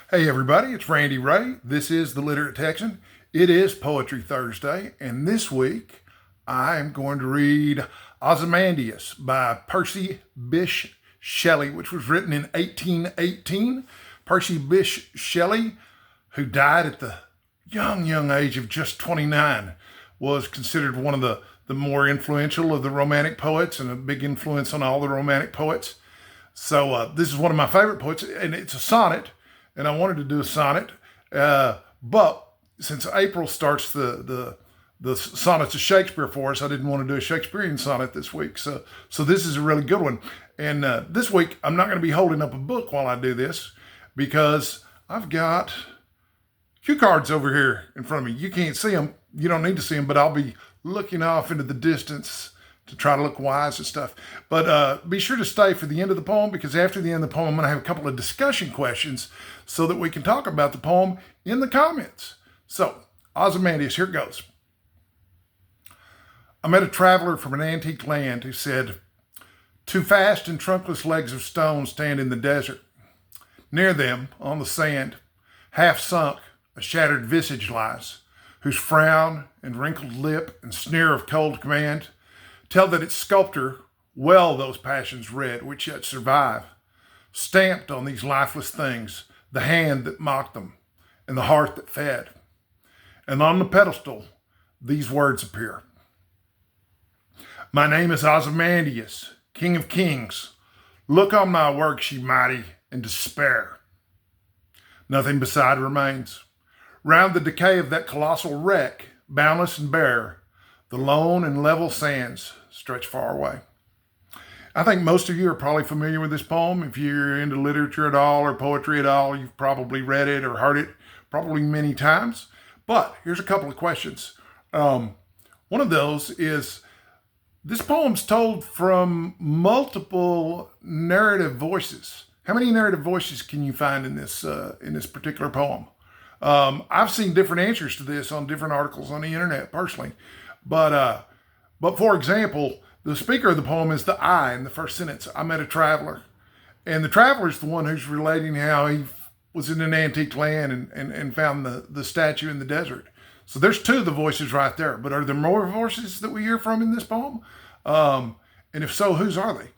Hey everybody, it's Randy Ray. This is The Literate Texan. It is Poetry Thursday, and this week I am going to read Ozymandias by Percy Bysshe Shelley, which was written in 1818. Percy Bysshe Shelley, who died at the young age of just 29, was considered one of the more influential of the Romantic poets and a big influence on all the Romantic poets. So this is one of my favorite poets, and it's a sonnet. And I wanted to do a sonnet, but since April starts the sonnets of Shakespeare for us, I didn't want to do a Shakespearean sonnet this week. So this is a really good one. And this week, I'm not going to be holding up a book while I do this because I've got cue cards over here in front of me. You can't see them. You don't need to see them, but I'll be looking off into the distance to try to look wise and stuff. But be sure to stay for the end of the poem, because after the end of the poem, I'm going to have a couple of discussion questions so that we can talk about the poem in the comments. So, Ozymandias, here it goes. I met a traveler from an antique land who said, "Two fast and trunkless legs of stone stand in the desert. Near them, on the sand, half sunk, a shattered visage lies, whose frown and wrinkled lip and sneer of cold command tell that its sculptor well those passions read which yet survive. Stamped on these lifeless things, the hand that mocked them, and the heart that fed. And on the pedestal, these words appear. My name is Ozymandias, King of Kings. Look on my works, ye mighty, and despair. Nothing beside remains. Round the decay of that colossal wreck, boundless and bare, the lone and level sands stretch far away." I think most of you are probably familiar with this poem. If you're into literature at all or poetry at all, you've probably read it or heard it probably many times. But here's a couple of questions. One of those is, this poem's told from multiple narrative voices. How many narrative voices can you find in this particular poem? I've seen different answers to this on different articles on the internet personally. But for example, the speaker of the poem is the I in the first sentence. I met a traveler. And the traveler is the one who's relating how he was in an antique land and found the statue in the desert. So there's two of the voices right there. But are there more voices that we hear from in this poem? And if so, whose are they?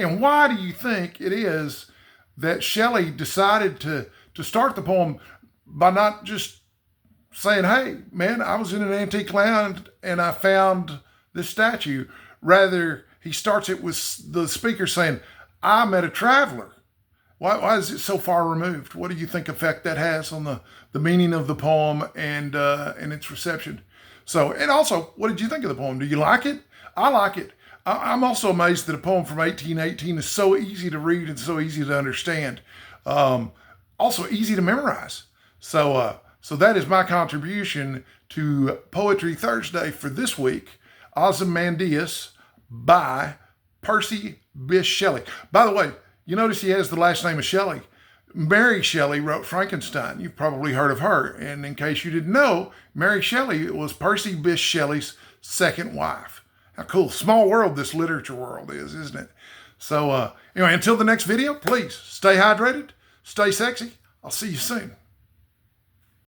And why do you think it is that Shelley decided to start the poem by not just saying, "Hey, man, I was in an antique land and I found this statue"? Rather, he starts it with the speaker saying, "I met a traveler." Why is it so far removed? What do you think effect that has on the meaning of the poem and its reception? So, and also, what did you think of the poem? Do you like it? I like it. I'm also amazed that a poem from 1818 is so easy to read and so easy to understand. Also easy to memorize. So that is my contribution to Poetry Thursday for this week. Ozymandias by Percy Bysshe Shelley. By the way, you notice he has the last name of Shelley. Mary Shelley wrote Frankenstein. You've probably heard of her. And in case you didn't know, Mary Shelley was Percy Bysshe Shelley's second wife. How cool. Small world this literature world is, isn't it? So anyway, until the next video, please stay hydrated, stay sexy. I'll see you soon.